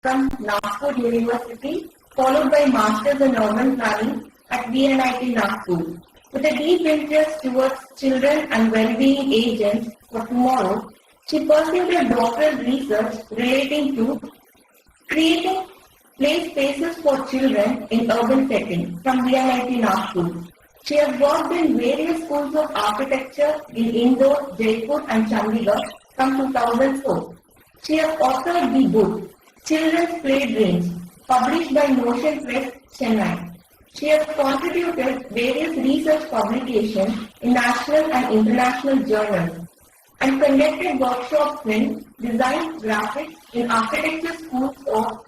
from Nagpur University, followed by Masters in Urban Planning at VNIT Nagpur. With a deep interest towards children and well-being agents for tomorrow, she pursued a doctoral research relating to creating play spaces for children in urban settings from VNIT Nagpur. She has worked in various schools of architecture in Indore, Jaipur and Chandigarh from 2004. She has authored the book Children's Play Dreams, published by Notion Press, Chennai. She has contributed various research publications in national and international journals and conducted workshops in design graphics in architecture schools of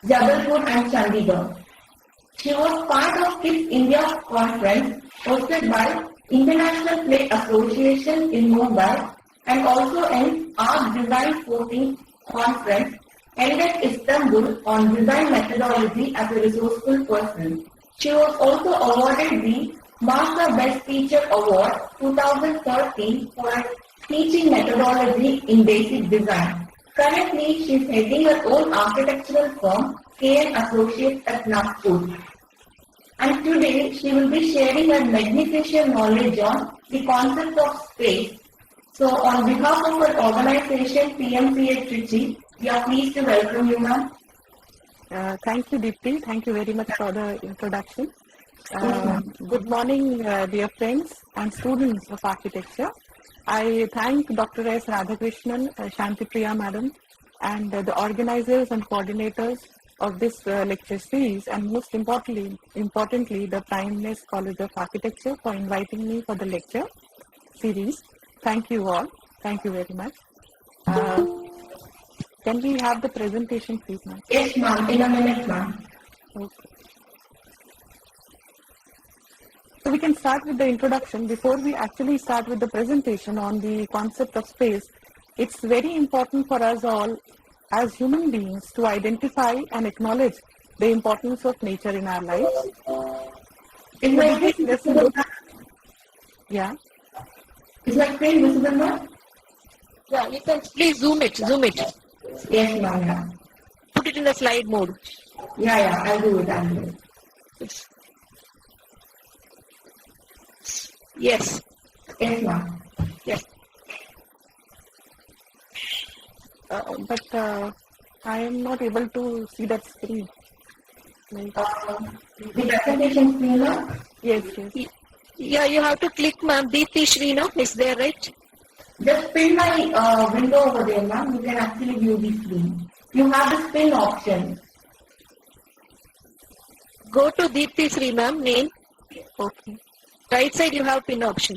Jabalpur and Chandigarh. She was part of Kids India conference hosted by International Play Association in Mumbai and also an Art Design 14 conference held at Istanbul on design methodology as a resourceful person. She was also awarded the Master Best Teacher Award 2013 for her teaching methodology in basic design. Currently, she is heading her own architectural firm, KN Associates at Nagpur. And today, she will be sharing her magnificent knowledge on the concept of space. So, on behalf of our organization, PMCA Trichy, we are pleased to welcome you, ma'am. Thank you, Deepti. Thank you very much for the introduction. Good morning, dear friends and students of architecture. I thank Dr. S. Radhakrishnan, Shanti Priya Madam, and the organizers and coordinators of this lecture series, and most importantly, the Prime Minister College of Architecture for inviting me for the lecture series. Thank you all. Thank you very much. Can we have the presentation, please, ma'am? Yes, ma'am. In a minute, ma'am. Okay. So we can start with the introduction. Before we actually start with the presentation on the concept of space, it's very important for us all as human beings to identify and acknowledge the importance of nature in our lives. Is my screen visible? Yeah. Is my screen visible now? Yeah, you can please zoom it. Yes, ma'am. Yeah. Put it in the slide mode. Yeah, I'll do it. Yes. Yes, ma'am. Yes. But I am not able to see that screen. Like, The presentation screen now? yes. Yeah, you have to click, ma'am. Deepti Shrino is there, right? Just pin my window over there, ma'am. You can actually view the screen. You have the spin option. Go to Deepti Sri, ma'am. Name. Okay. Right side you have pin option.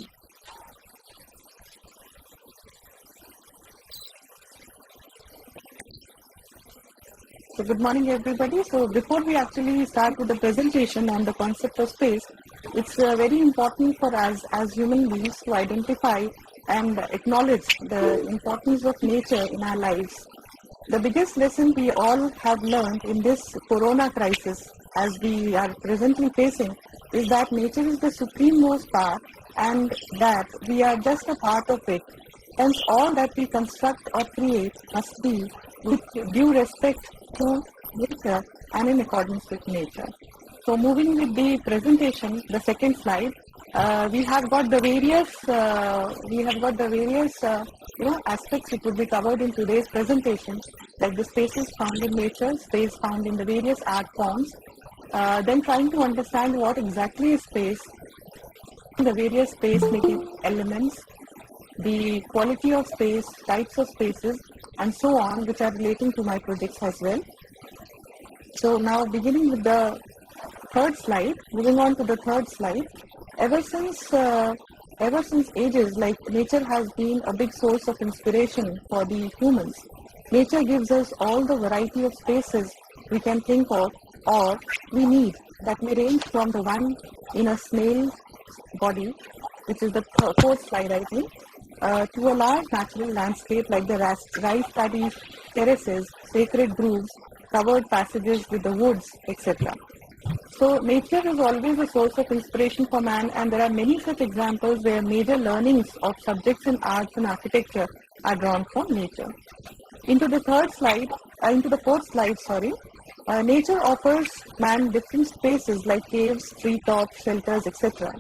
So good morning, everybody. So before we actually start with the presentation on the concept of space, it's very important for us as human beings to identify and acknowledge the importance of nature in our lives. The biggest lesson we all have learned in this corona crisis, as we are presently facing, is that nature is the supreme-most power and that we are just a part of it. Hence, all that we construct or create must be with due respect to nature and in accordance with nature. So, moving with the presentation, the second slide, we have got the various aspects which would be covered in today's presentation, like the spaces found in nature, space found in the various art forms, then trying to understand what exactly is space, the various space-making elements, the quality of space, types of spaces, and so on, which are relating to my projects as well. So now beginning with the third slide, moving on to the third slide, ever since ages, like nature has been a big source of inspiration for the humans. Nature gives us all the variety of spaces we can think of or we need, that may range from the one in a snail's body, which is the fourth slide I think, to a large natural landscape like the rice paddies, terraces, sacred groves, covered passages with the woods, etc. So nature is always a source of inspiration for man, and there are many such examples where major learnings of subjects in arts and architecture are drawn from nature. Into the third slide, into the fourth slide, sorry. Nature offers man different spaces like caves, treetops, shelters, etc.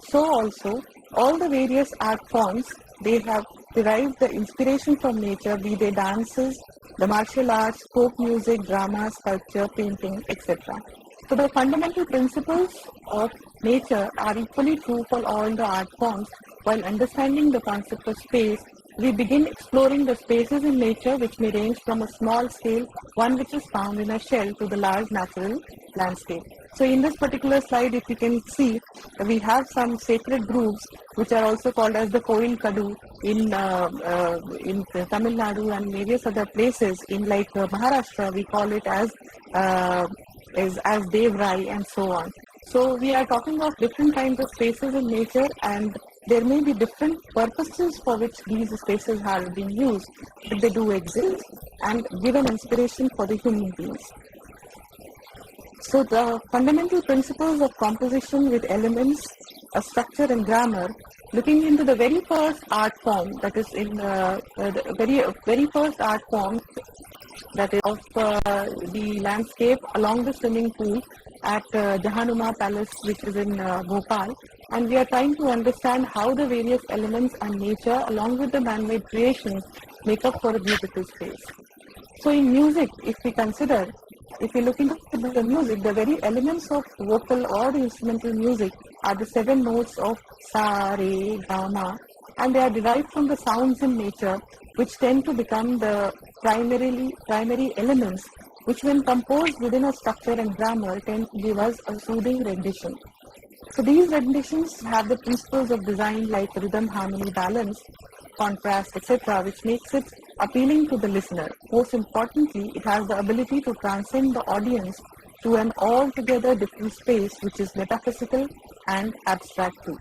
So also, all the various art forms, they have derived the inspiration from nature, be they dances, the martial arts, folk music, drama, sculpture, painting, etc. So the fundamental principles of nature are equally true for all the art forms. While understanding the concept of space, we begin exploring the spaces in nature which may range from a small scale, one which is found in a shell, to the large natural landscape. So in this particular slide, if you can see, we have some sacred groves which are also called as the Koil Kadu in Tamil Nadu and various other places. In like Maharashtra, we call it as Devrai and so on. So we are talking of different kinds of spaces in nature, and there may be different purposes for which these spaces are being used, but they do exist and give an inspiration for the human beings. So the fundamental principles of composition with elements, a structure and grammar, looking into the very first art form, that is in the very first art form, that is of the landscape along the swimming pool at Jahanuma Palace, which is in Bhopal. And we are trying to understand how the various elements and nature along with the man-made creations make up for a beautiful space. So in music, if we look into the music, the very elements of vocal or the instrumental music are the 7 notes of sa, re, ga, ma, and they are derived from the sounds in nature, which tend to become the primary elements, which when composed within a structure and grammar tend to give us a soothing rendition. So these renditions have the principles of design like rhythm, harmony, balance, contrast, etc., which makes it appealing to the listener. Most importantly, it has the ability to transcend the audience to an altogether different space, which is metaphysical and abstract too.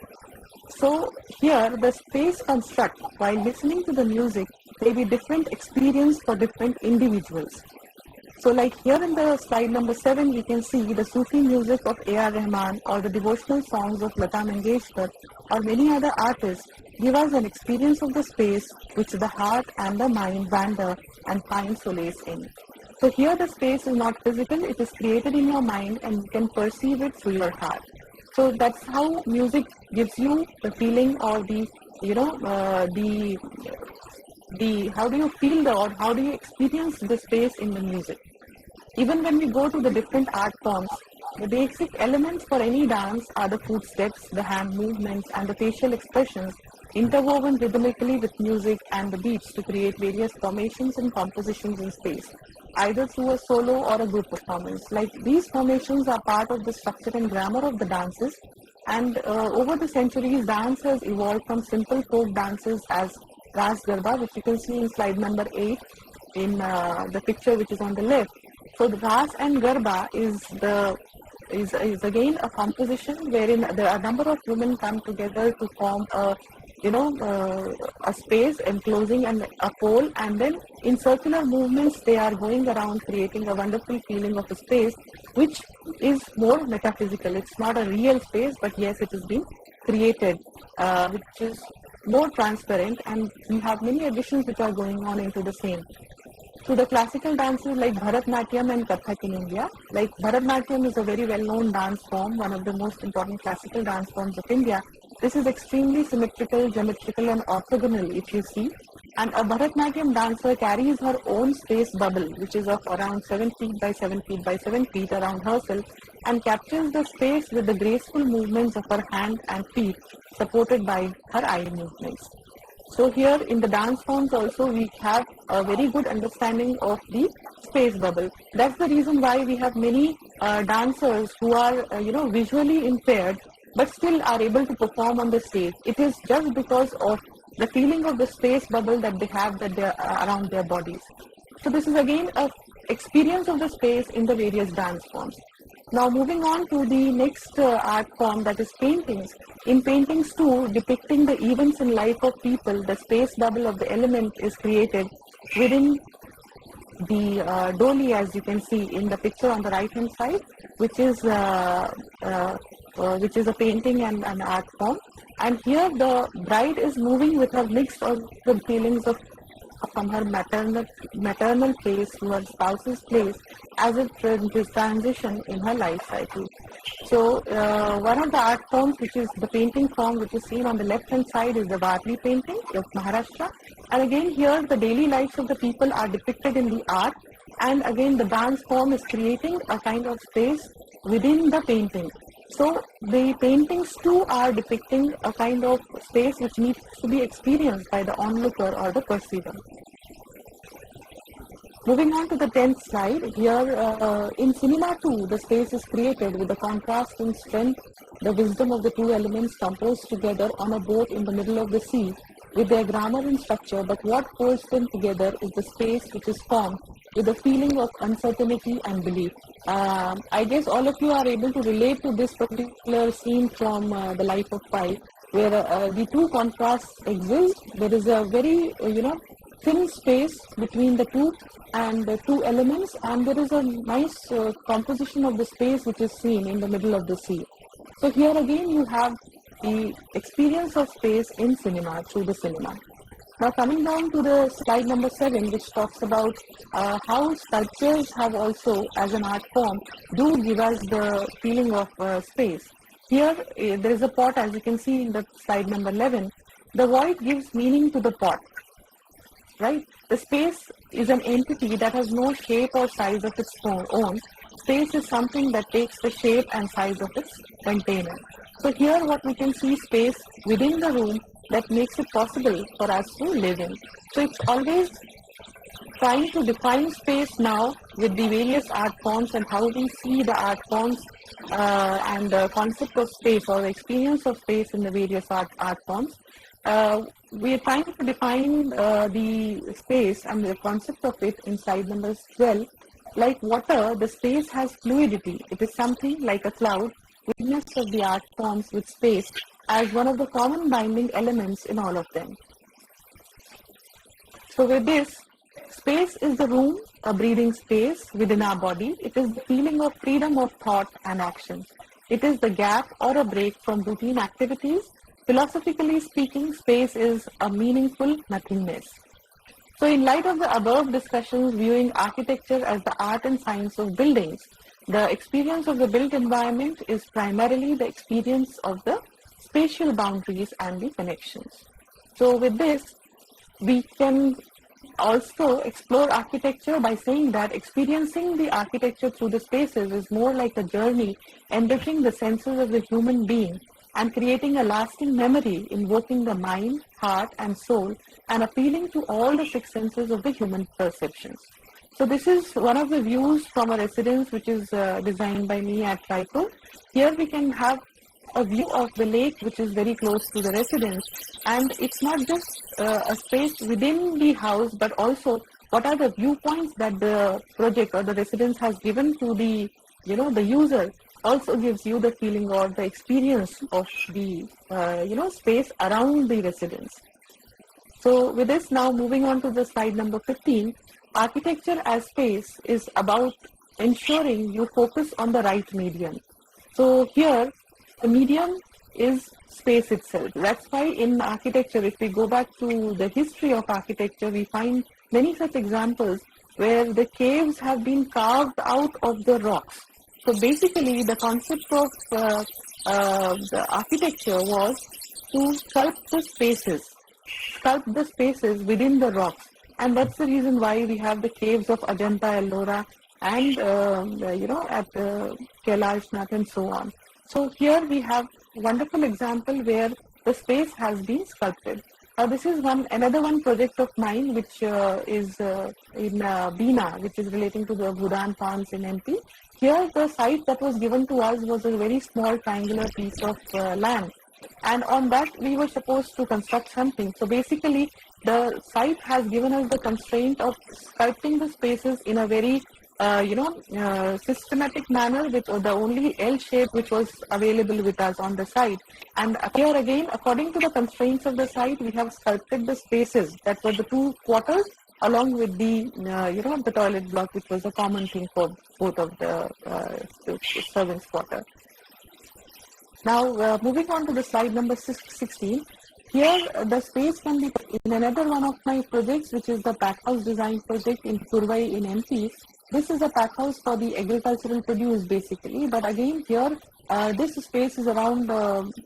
So here, the space construct, while listening to the music, may be different experience for different individuals. So like here in the slide number 7, we can see the Sufi music of A.R. Rahman or the devotional songs of Lata Mangeshkar or many other artists give us an experience of the space which the heart and the mind wander and find solace in. So here the space is not physical, it is created in your mind and you can perceive it through your heart. So that's how music gives you the feeling or how do you feel or how do you experience the space in the music. Even when we go to the different art forms, the basic elements for any dance are the footsteps, the hand movements and the facial expressions interwoven rhythmically with music and the beats to create various formations and compositions in space, either through a solo or a group performance. Like these formations are part of the structure and grammar of the dances, and over the centuries, dance has evolved from simple folk dances as Ras Garba, which you can see in slide number 8 in the picture which is on the left. So the Ras and Garba is again a composition wherein a number of women come together to form a space enclosing a pole, and then in circular movements they are going around creating a wonderful feeling of a space which is more metaphysical. It's not a real space, but yes, it is being created, which is more transparent, and we have many additions which are going on into the same. So the classical dances like Bharatnatyam and Kathak in India, like Bharatnatyam is a very well-known dance form, one of the most important classical dance forms of India. This is extremely symmetrical, geometrical and orthogonal if you see. And a Bharatnatyam dancer carries her own space bubble, which is of around 7 feet by 7 feet by 7 feet around herself, and captures the space with the graceful movements of her hand and feet, supported by her eye movements. So here in the dance forms also we have a very good understanding of the space bubble. That's the reason why we have many dancers who are visually impaired but still are able to perform on the stage. It is just because of the feeling of the space bubble that they have around their bodies. So this is again an experience of the space in the various dance forms. Now moving on to the next art form, that is paintings. In paintings too, depicting the events in life of people, the space bubble of the element is created within the doli, as you can see in the picture on the right hand side, which is a painting and an art form. And here the bride is moving with her mixed feelings of from her maternal place to her spouse's place as it transition in her life cycle. So one of the art forms, which is the painting form, which is seen on the left hand side, is the Varli painting of Maharashtra. And again here the daily lives of the people are depicted in the art, and again the dance form is creating a kind of space within the painting. So the paintings too are depicting a kind of space which needs to be experienced by the onlooker or the perceiver. Moving on to the 10th slide, here in cinema too, the space is created with the contrast in strength, the wisdom of the two elements composed together on a boat in the middle of the sea with their grammar and structure, but what holds them together is the space which is formed with a feeling of uncertainty and belief. I guess all of you are able to relate to this particular scene from The Life of Pi, where the two contrasts exist. There is a very, thin space between the two and the two elements, and there is a nice composition of the space which is seen in the middle of the sea. So here again you have the experience of space in cinema through the cinema. Now coming down to the slide number 7, which talks about how sculptures have also, as an art form, do give us the feeling of space. Here there is a pot, as you can see in the slide number 11. The void gives meaning to the pot, right? The space is an entity that has no shape or size of its own. Space is something that takes the shape and size of its container. So here what we can see, space within the room that makes it possible for us to live in. So it's always trying to define space now with the various art forms and how we see the art forms and the concept of space or the experience of space in the various art forms. We are trying to define the space and the concept of it in slide number 12. Like water, the space has fluidity. It is something like a cloud, witness of the art forms with space as one of the common binding elements in all of them. So with this, space is the room, a breathing space within our body. It is the feeling of freedom of thought and action. It is the gap or a break from routine activities. Philosophically speaking, space is a meaningful nothingness. So in light of the above discussions viewing architecture as the art and science of buildings, the experience of the built environment is primarily the experience of the spatial boundaries and the connections. So with this, we can also explore architecture by saying that experiencing the architecture through the spaces is more like a journey enriching the senses of the human being and creating a lasting memory, invoking the mind, heart and soul, and appealing to all the six senses of the human perceptions. So this is one of the views from a residence which is designed by me at Raipur. Here we can have a view of the lake which is very close to the residence, and it's not just a space within the house, but also what are the viewpoints that the project or the residence has given to the the user also gives you the feeling or the experience of the space around the residence. So with this, now moving on to the slide number 15, architecture as space is about ensuring you focus on the right medium. So here the medium is space itself. That's why in architecture, if we go back to the history of architecture, we find many such examples where the caves have been carved out of the rocks. So basically the concept of the architecture was to sculpt the spaces within the rocks. And that's the reason why we have the caves of Ajanta, Ellora, and at Kailash Nath and so on. So here we have a wonderful example where the space has been sculpted. This is another project of mine which is in Bina, which is relating to the Bhudan Ponds in MP. Here the site that was given to us was a very small triangular piece of land, and on that we were supposed to construct something. So basically the site has given us the constraint of sculpting the spaces in a very systematic manner with the only L shape which was available with us on the site. And here again, according to the constraints of the site, we have sculpted the spaces that were the two quarters along with the the toilet block, which was a common thing for both of the servants' quarter. Now moving on to the slide number 16. Here, the space can be in another one of my projects, which is the pack house design project in Purvai in MP. This is a pack house for the agricultural produce basically, but again here this space is around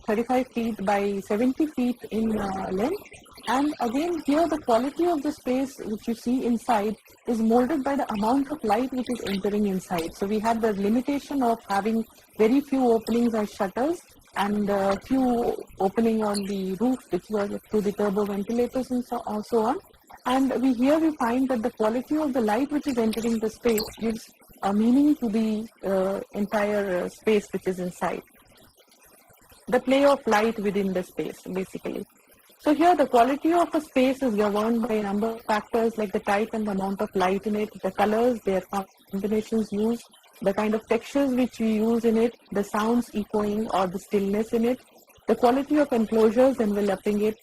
35 feet by 70 feet in length. And again here the quality of the space which you see inside is molded by the amount of light which is entering inside. So we have the limitation of having very few openings as shutters and few opening on the roof which were through the turbo ventilators and so on. And here we find that the quality of the light which is entering the space gives a meaning to the entire space which is inside. The play of light within the space, basically. So here the quality of a space is governed by a number of factors like the type and the amount of light in it, the colors, their combinations used, the kind of textures which we use in it, the sounds echoing or the stillness in it, the quality of enclosures enveloping it,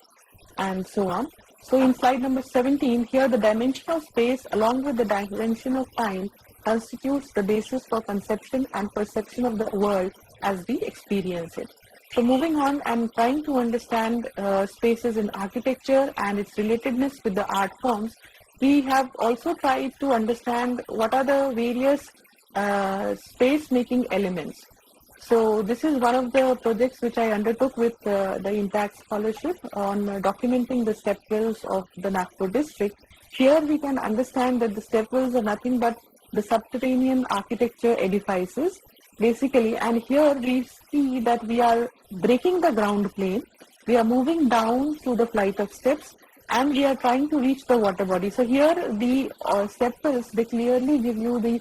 and so on. So in slide number 17, here the dimension of space along with the dimension of time constitutes the basis for conception and perception of the world as we experience it. So moving on and trying to understand spaces in architecture and its relatedness with the art forms, we have also tried to understand what are the various space-making elements. So this is one of the projects which I undertook with the Intact Scholarship on documenting the stepwells of the Nagpur district. Here we can understand that the stepwells are nothing but the subterranean architecture edifices, basically, and here we see that we are breaking the ground plane, we are moving down through the flight of steps, and we are trying to reach the water body. So here the stepwells, they clearly give you the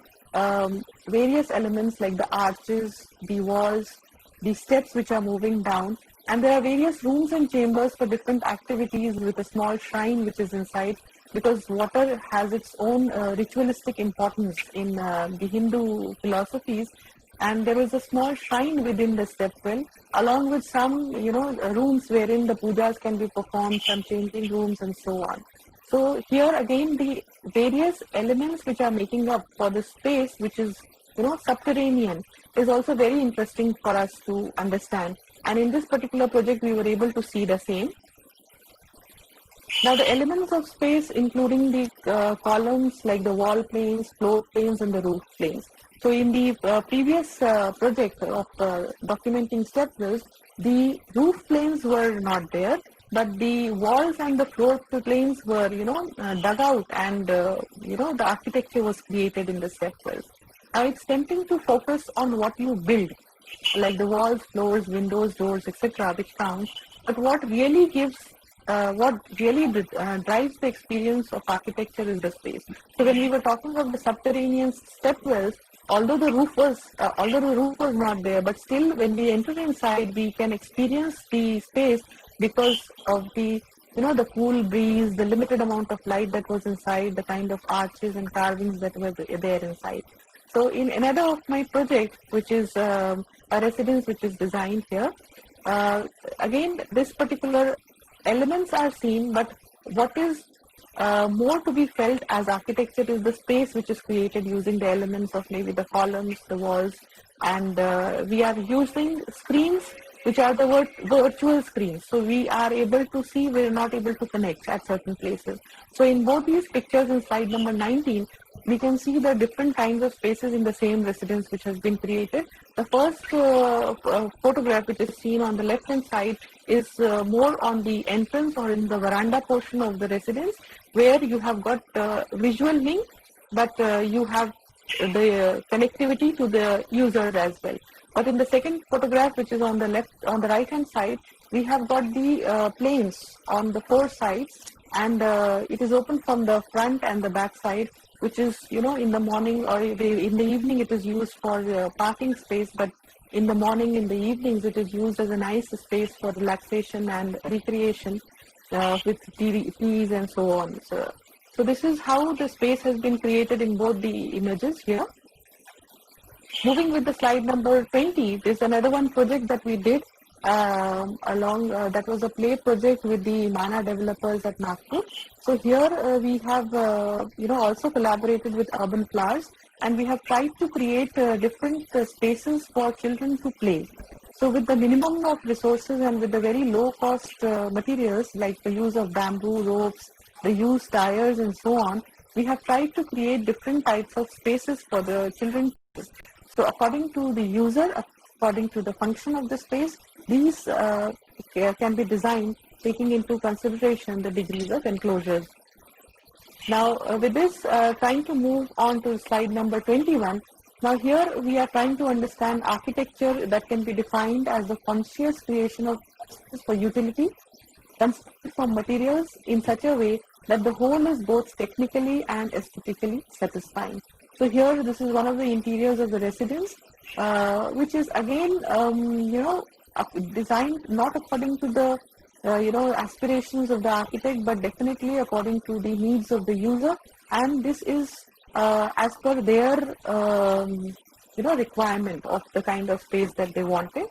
various elements like the arches, the walls, the steps which are moving down, and there are various rooms and chambers for different activities with a small shrine which is inside, because water has its own ritualistic importance in the Hindu philosophies, and there is a small shrine within the stepwell along with some rooms wherein the pujas can be performed, some changing rooms and so on. So here again the various elements which are making up for the space which is subterranean is also very interesting for us to understand, and in this particular project we were able to see the same. Now the elements of space including the columns like the wall planes, floor planes and the roof planes. So in the previous project of documenting stepwells, the roof planes were not there, but the walls and the floor planes were, dug out, and the architecture was created in the stepwells. Now it's tempting to focus on what you build, like the walls, floors, windows, doors, etc., which counts. But what really drives the experience of architecture is the space. So when we were talking of the subterranean stepwells, although the roof was not there, but still when we enter inside, we can experience the space because of the the cool breeze, the limited amount of light that was inside, the kind of arches and carvings that were there inside. So in another of my project, which is a residence which is designed here, again this particular elements are seen, but what is more to be felt as architecture is the space which is created using the elements of maybe the columns, the walls, and we are using screens which are the virtual screens. So we are able to see, we are not able to connect at certain places. So in both these pictures in slide number 19, we can see the different kinds of spaces in the same residence which has been created. The first photograph which is seen on the left hand side is more on the entrance or in the veranda portion of the residence, where you have got visual wing, but you have the connectivity to the user as well. But in the second photograph, which is on the right hand side, we have got the planes on the four sides, and it is open from the front and the back side, which is, in the morning or in the evening it is used for parking space, but in the morning, in the evenings, it is used as a nice space for relaxation and recreation with teas and so on. So this is how the space has been created in both the images here. Moving with the slide number 20, there's another one project that we did that was a play project with the Mana developers at Nagpur. So here we have also collaborated with Urban Flowers, and we have tried to create different spaces for children to play. So with the minimum of resources and with the very low cost materials like the use of bamboo ropes, the used tires and so on, we have tried to create different types of spaces for the children. So according to the user, according to the function of the space, these can be designed taking into consideration the degrees of enclosures. Now with this, trying to move on to slide number 21. Now here we are trying to understand architecture that can be defined as the conscious creation of spaces for utility, constructed from materials in such a way that the whole is both technically and aesthetically satisfying. So here this is one of the interiors of the residence, which is again, designed not according to the aspirations of the architect, but definitely according to the needs of the user, and this is as per their requirement of the kind of space that they wanted.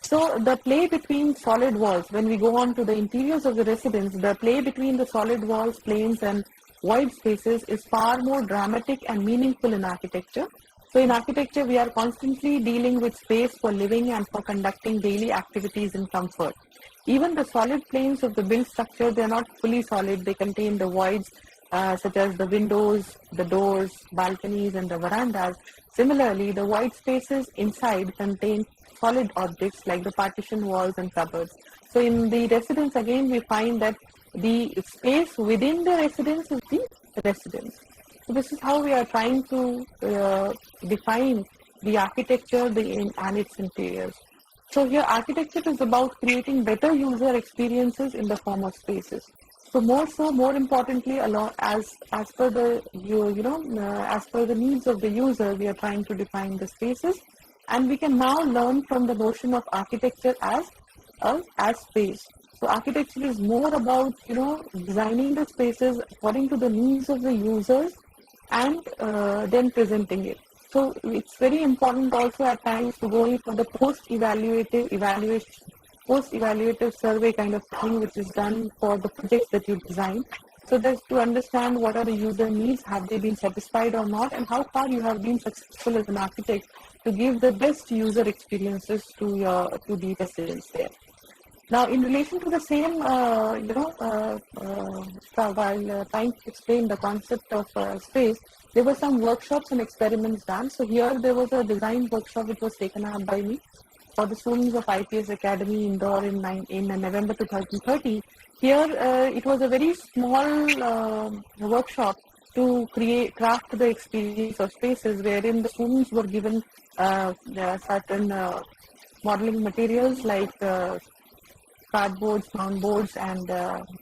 So the play between solid walls, when we go on to the interiors of the residence, the play between the solid walls, planes and void spaces is far more dramatic and meaningful in architecture. So in architecture, we are constantly dealing with space for living and for conducting daily activities in comfort. Even the solid planes of the built structure, they are not fully solid. They contain the voids such as the windows, the doors, balconies and the verandas. Similarly, the void spaces inside contain solid objects like the partition walls and cupboards. So in the residence, again, we find that the space within the residence is the residence. So this is how we are trying to define the architecture and its interiors. So here architecture is about creating better user experiences in the form of spaces. So more importantly, as per the as per the needs of the user, we are trying to define the spaces, and we can now learn from the notion of architecture as space. So architecture is more about designing the spaces according to the needs of the users and then presenting it. So it's very important also at times to go in for the post-evaluative survey kind of thing, which is done for the projects that you design. So that's to understand what are the user needs, have they been satisfied or not, and how far you have been successful as an architect to give the best user experiences to the residents there. Now, in relation to the same, while trying to explain the concept of space, there were some workshops and experiments done. So here there was a design workshop which was taken up by me for the students of IPS Academy Indore in November 2013. Here it was a very small workshop to craft the experience of spaces, wherein the students were given certain modeling materials like cardboards, soundboards and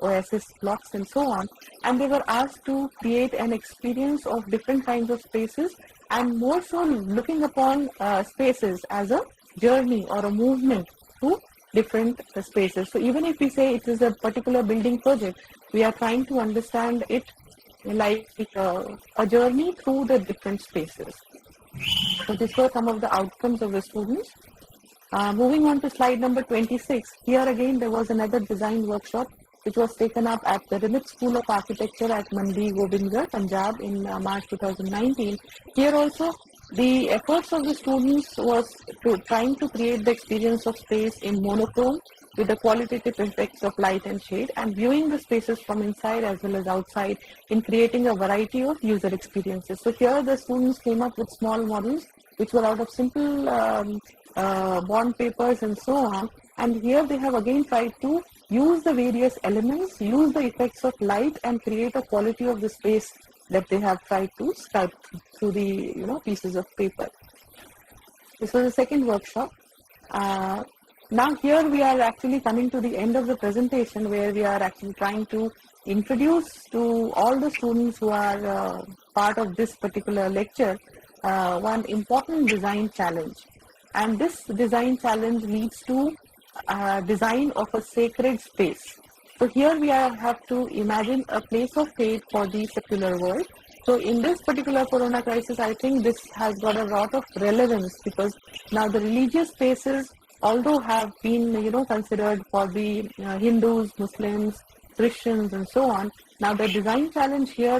OSS blocks and so on, and they were asked to create an experience of different kinds of spaces, and more so looking upon spaces as a journey or a movement to different spaces. So even if we say it is a particular building project, we are trying to understand it like a journey through the different spaces. So these were some of the outcomes of the students. Moving on to slide number 26, here again there was another design workshop which was taken up at the Remit School of Architecture at Mandi, Gobindgarh, Punjab in March 2019. Here also the efforts of the students was trying to create the experience of space in monochrome with the qualitative effects of light and shade, and viewing the spaces from inside as well as outside in creating a variety of user experiences. So here the students came up with small models which were out of simple bond papers and so on, and here they have again tried to use the various elements, use the effects of light and create a quality of the space that they have tried to sculpt through the pieces of paper. This was the second workshop. Now here we are actually coming to the end of the presentation, where we are actually trying to introduce to all the students who are part of this particular lecture one important design challenge. And this design challenge leads to design of a sacred space. So here we have to imagine a place of faith for the secular world. So in this particular corona crisis, I think this has got a lot of relevance, because now the religious spaces, although have been considered for the Hindus, Muslims, Christians and so on, now the design challenge here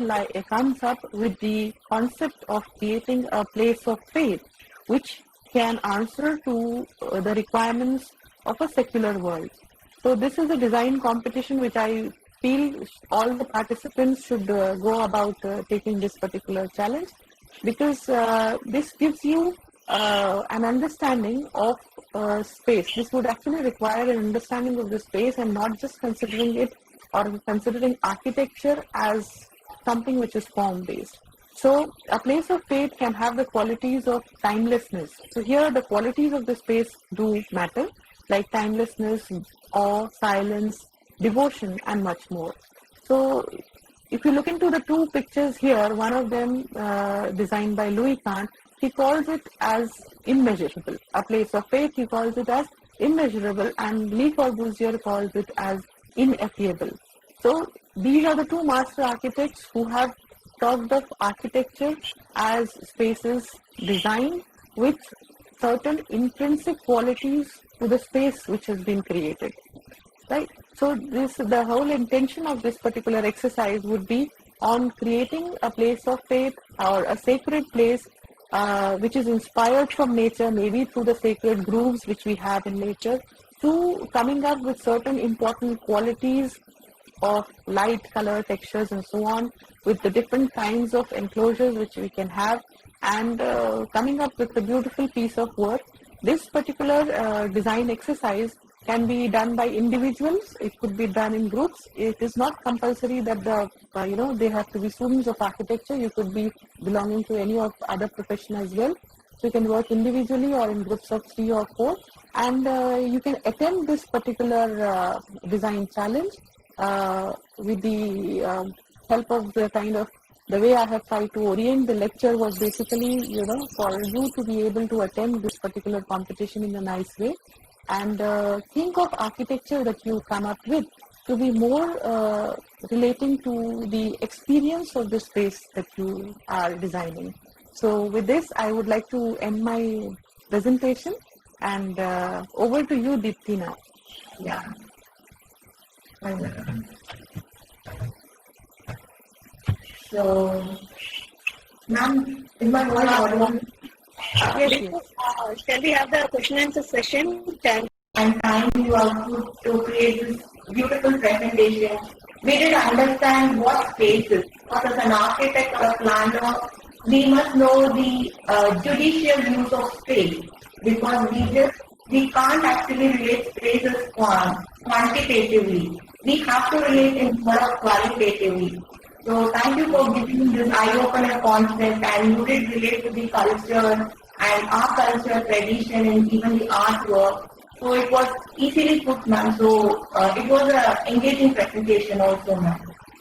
comes up with the concept of creating a place of faith, which can answer to the requirements of a secular world. So this is a design competition which I feel all the participants should go about taking this particular challenge, because this gives you an understanding of space. This would actually require an understanding of the space and not just considering it or considering architecture as something which is form based. So a place of faith can have the qualities of timelessness. So here the qualities of the space do matter, like timelessness, awe, silence, devotion, and much more. So if you look into the two pictures here, one of them designed by Louis Kahn, he calls it as immeasurable. A place of faith, he calls it as immeasurable, and Le Corbusier calls it as ineffable. So these are the two master architects who have talked of architecture as spaces designed with certain intrinsic qualities to the space which has been created. Right? So the whole intention of this particular exercise would be on creating a place of faith or a sacred place which is inspired from nature, maybe through the sacred grooves which we have in nature, to coming up with certain important qualities of light, color, textures, and so on, with the different kinds of enclosures which we can have, and coming up with a beautiful piece of work. This particular design exercise can be done by individuals. It could be done in groups. It is not compulsory that they have to be students of architecture. You could be belonging to any of other profession as well. So you can work individually or in groups of 3 or 4, and you can attempt this particular design challenge with the help of the way I have tried to orient the lecture was basically, for you to be able to attempt this particular competition in a nice way, and think of architecture that you come up with to be more relating to the experience of the space that you are designing. So with this, I would like to end my presentation, and over to you, Deepti, now. Yeah. So, ma'am, is my voice audible? Yes. Shall we have the question and answer session? And time you out to create this beautiful presentation. We did understand what space is. What as an architect or a planner, we must know the judicial use of space, because we can't actually relate spaces quantitatively. We have to relate in more qualitatively. So thank you for giving this eye-opener concept, and you did relate to the culture and our culture, tradition, and even the artwork. So it was easily put, ma'am. So it was an engaging presentation also, ma'am.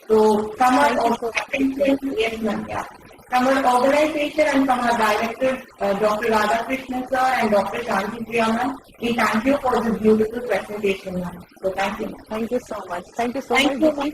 So from our organization, yes, ma'am, yeah. From our organization and from our director, Dr. Radhakrishnan sir and Dr. Shanti Priya ma'am, we thank you for this beautiful presentation, ma'am. So thank you. Thank you so much. Thank you so much.